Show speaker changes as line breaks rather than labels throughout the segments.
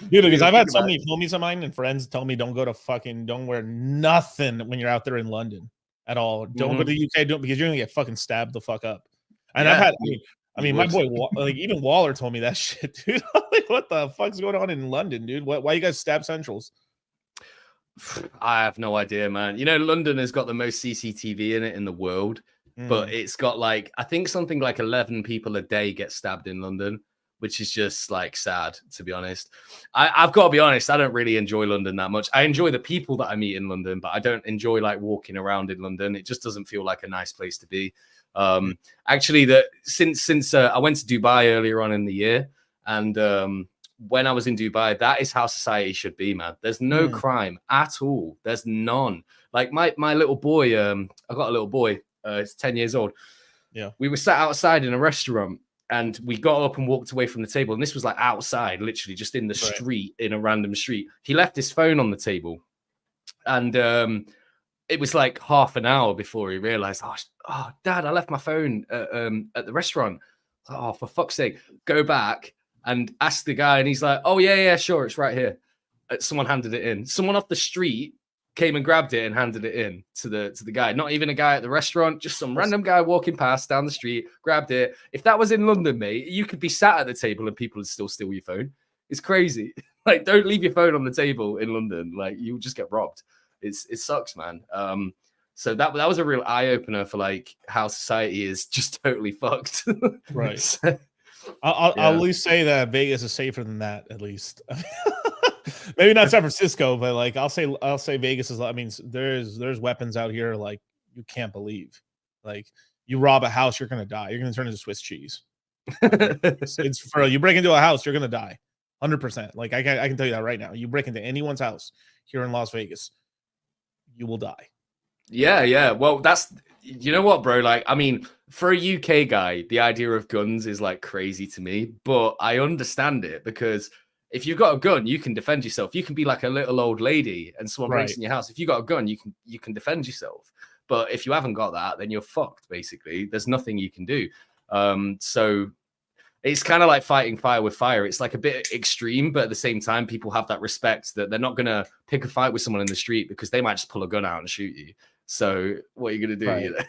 Dude, because I've had so many homies of mine and friends tell me don't wear nothing when you're out there in London at all. Don't go to the UK, because you're gonna get fucking stabbed the fuck up. And I've had, I mean, my boy, like even Waller told me that shit, dude. Like, what the fuck's going on in London, dude? Why you guys stab centrals?
I have no idea, man. You know, London has got the most CCTV in it in the world, but it's got like, I think something like 11 people a day get stabbed in London, which is just like sad, to be honest. I've got to be honest, I don't really enjoy London that much. I enjoy the people that I meet in London, but I don't enjoy like walking around in London. It just doesn't feel like a nice place to be. Actually, since I went to Dubai earlier on in the year, and when I was in Dubai, that is how society should be, man. There's no crime at all. There's none. Like my little boy, I got a little boy, it's 10 years old.
Yeah.
We were sat outside in a restaurant and we got up and walked away from the table. And this was like outside, literally just in the street, in a random street. He left his phone on the table. And it was like half an hour before he realized, oh, Dad, I left my phone at the restaurant. Oh, for fuck's sake, go back and ask the guy. And he's like, oh, yeah, sure, it's right here. Someone handed it in. Someone off the street came and grabbed it and handed it in to the guy. Not even a guy at the restaurant, just some random guy walking past down the street, grabbed it. If that was in London, mate, you could be sat at the table and people would still steal your phone. It's crazy. Like, don't leave your phone on the table in London. Like, you'll just get robbed. It sucks, man. So that was a real eye-opener for like how society is just totally fucked.
Right. So, I'll at least say that Vegas is safer than that, at least. Maybe not San Francisco, but like I'll say Vegas is. I mean, there's weapons out here like you can't believe. Like you rob a house, you're gonna die. You're gonna turn into Swiss cheese. It's for you break into a house, you're gonna die, 100%. Like I can tell you that right now. You break into anyone's house here in Las Vegas, you will die.
Yeah. Well, that's, you know what, bro? Like, I mean, for a UK guy, the idea of guns is like crazy to me, but I understand it because if you've got a gun, you can defend yourself. You can be like a little old lady and someone breaks in your house. If you got a gun, you can defend yourself. But if you haven't got that, then you're fucked, basically. There's nothing you can do. So it's kind of like fighting fire with fire. It's like a bit extreme, but at the same time, people have that respect that they're not going to pick a fight with someone in the street because they might just pull a gun out and shoot you. So what are you going to do?
Right.
You know?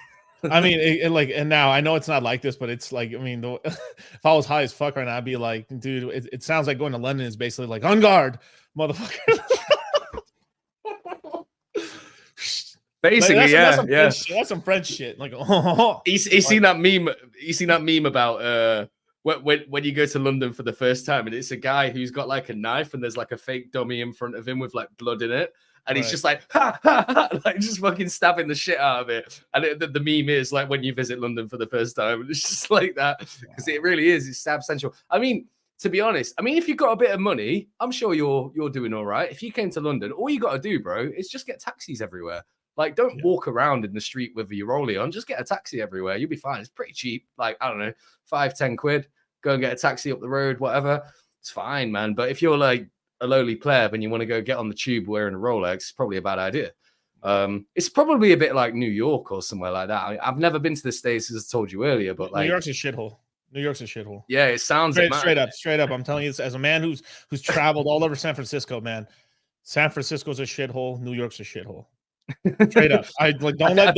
I mean, and now I know it's not like this, but it's like, I mean, if I was high as fuck right now, I'd be like, dude, it sounds like going to London is basically like on guard, motherfucker.
Basically,
like,
yeah.
That's some French shit. Like,
he's seen that meme. He's seen that meme about when you go to London for the first time, and it's a guy who's got like a knife, and there's like a fake dummy in front of him with like blood in it. And he's just like, ha, ha, ha, like just fucking stabbing the shit out of it. And the meme is like when you visit London for the first time, and it's just like that because it really is. It's stab central. I mean, to be honest, I mean, if you've got a bit of money, I'm sure you're doing all right. If you came to London, all you got to do, bro, is just get taxis everywhere. Like, don't walk around in the street with your rollie on. Just get a taxi everywhere. You'll be fine. It's pretty cheap. Like, I don't know, 5-10 quid. Go and get a taxi up the road, whatever. It's fine, man. But if you're like a lowly pleb and you want to go get on the tube wearing a Rolex, it's probably a bad idea. It's probably a bit like New York or somewhere like that. I've never been to the States, as I told you earlier, but like
New York's a shithole. New York's a shithole.
Yeah, it sounds
straight up. I'm telling you this as a man who's traveled all over San Francisco, man. San Francisco's a shithole. New York's a shithole. Straight up. Don't let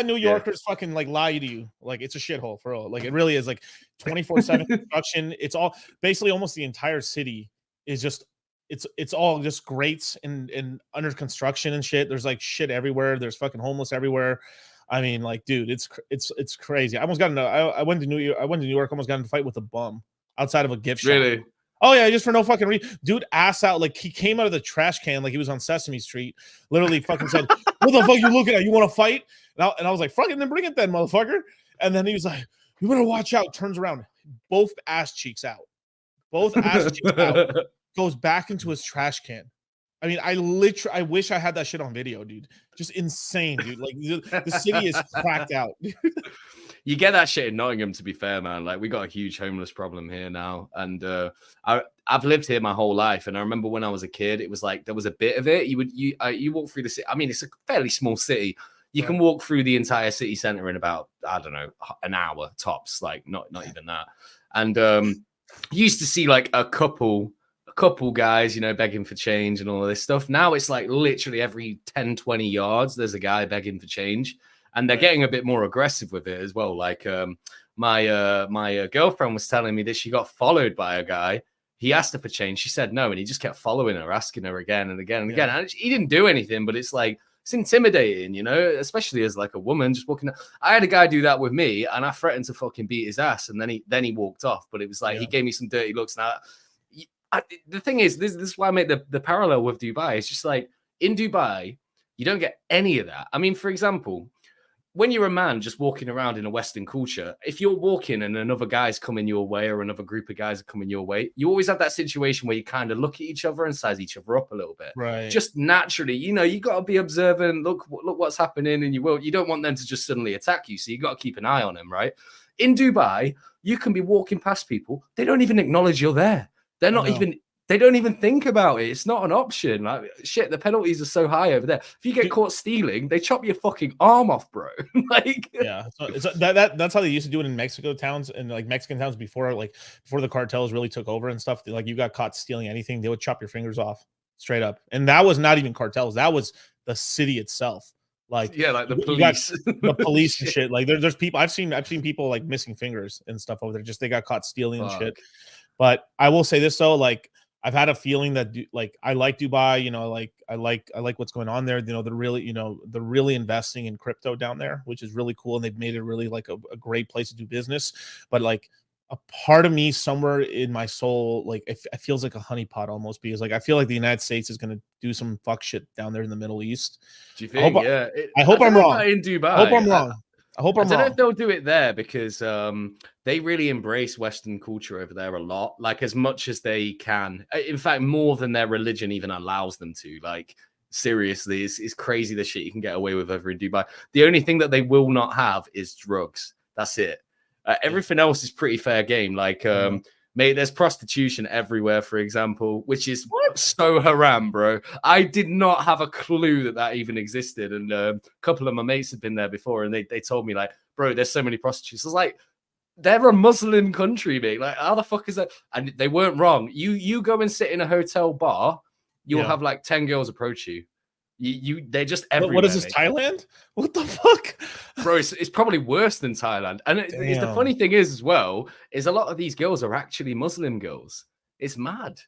New Yorkers fucking like lie to you. Like it's a shithole for all. Like it really is like 24/7 construction. It's all basically almost the entire city is just it's all just grates and under construction and shit. There's like shit everywhere. There's fucking homeless everywhere. I mean, like, dude, it's crazy. I almost got into I went to New York, almost got in a fight with a bum outside of a gift shop.
Really?
Oh yeah, just for no fucking reason. Dude, ass out, like he came out of the trash can like he was on Sesame Street. Literally fucking said, "What the fuck you looking at? You want to fight?" And I was like, "Fuck it, then bring it then, motherfucker." And then he was like, "You better watch out." Turns around, both ass cheeks out. Goes back into his trash can. I mean, I wish I had that shit on video, dude. Just insane, dude. Like the city is cracked out.
You get that shit in Nottingham, to be fair, man. Like we got a huge homeless problem here now, and I've lived here my whole life, and I remember when I was a kid, it was like there was a bit of it. You walk through the city. I mean, it's a fairly small city. You can walk through the entire city center in about, I don't know, an hour tops. Like not even that. And you used to see like a couple guys, you know, begging for change and all of this stuff. Now it's like literally every 10, 20 yards, there's a guy begging for change. And they're getting a bit more aggressive with it as well. Like my girlfriend was telling me that she got followed by a guy. He asked her for change. She said no. And he just kept following her, asking her again and again and again. And he didn't do anything, but it's like, it's intimidating, you know, especially as like a woman just walking. I had a guy do that with me, and I threatened to fucking beat his ass, and then he walked off. But it was like he gave me some dirty looks. Now, the thing is, this is why I make the parallel with Dubai. It's just like in Dubai, you don't get any of that. I mean, for example, when you're a man just walking around in a Western culture, if you're walking and another guy's coming your way or another group of guys are coming your way, you always have that situation where you kind of look at each other and size each other up a little bit.
Right.
Just naturally, you know, you got to be observant. Look what's happening, and you don't want them to just suddenly attack you. So you got to keep an eye on them, right? In Dubai, you can be walking past people. They don't even acknowledge you're there. They don't even think about it. It's not an option. Like shit, the penalties are so high over there. If you get caught stealing, they chop your fucking arm off, bro. Like,
yeah, that's how they used to do it in Mexico towns and like Mexican towns before the cartels really took over and stuff. Like you got caught stealing anything, they would chop your fingers off straight up. And that was not even cartels. That was the city itself. Like
like the police,
the police and shit. Like there's people I've seen people like missing fingers and stuff over there. Just they got caught stealing and shit. But I will say this though, like I've had a feeling that like I like Dubai, you know, like I like what's going on there. You know, they're really investing in crypto down there, which is really cool, and they've made it really like a great place to do business. But like a part of me somewhere in my soul, like it feels like a honeypot almost, because like I feel like the United States is going to do some fuck shit down there in the Middle East.
Do you think?
I hope I'm wrong.
In Dubai,
I hope I'm wrong. I hope I'm wrong.
I don't know if they'll do it there because they really embrace Western culture over there a lot, like as much as they can. In fact, more than their religion even allows them to. Like seriously, it's crazy the shit you can get away with over in Dubai. The only thing that they will not have is drugs. That's it. Everything else is pretty fair game. Like, mate, there's prostitution everywhere, for example, which is so haram, bro. I did not have a clue that even existed. And a couple of my mates had been there before, and they told me, like, bro, there's so many prostitutes. I was like, they're a Muslim country, mate. Like, how the fuck is that? And they weren't wrong. You go and sit in a hotel bar, you'll have like 10 girls approach you. They're just everywhere.
What is this, Thailand? What the fuck,
bro? It's probably worse than Thailand. And the funny thing is, as well, is a lot of these girls are actually Muslim girls. It's mad.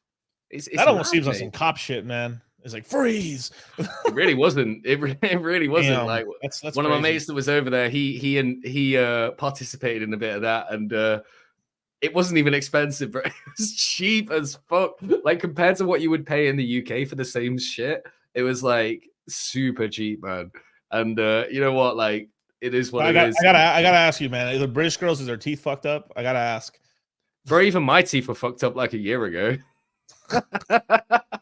It's
that almost seems like some cop shit, man. It's like freeze.
It really wasn't. It really wasn't. Damn, like that's one crazy. Of my mates that was over there. He participated in a bit of that, and it wasn't even expensive, bro. It was cheap as fuck. Like compared to what you would pay in the UK for the same shit. It was like super cheap, man. And you know what? Like, it is what it is. I gotta
ask you, man. The British girls, is their teeth fucked up? I gotta ask.
Bro, even my teeth were fucked up like a year ago.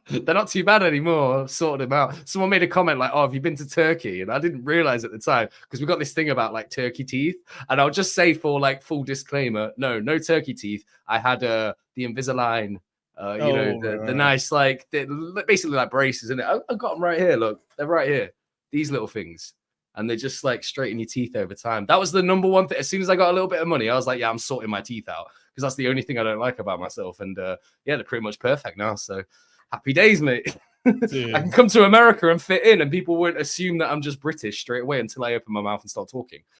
They're not too bad anymore. I've sorted them out. Someone made a comment like, "Oh, have you been to Turkey?" And I didn't realize at the time because we got this thing about like turkey teeth. And I'll just say for like full disclaimer, no turkey teeth. I had the Invisalign. The nice, like, basically like braces, isn't it? I've got them right here. Look, they're right here. These little things. And they just like straighten your teeth over time. That was the number one thing. As soon as I got a little bit of money, I was like, yeah, I'm sorting my teeth out because that's the only thing I don't like about myself. And yeah, they're pretty much perfect now. So happy days, mate. I can come to America and fit in, and people won't assume that I'm just British straight away until I open my mouth and start talking.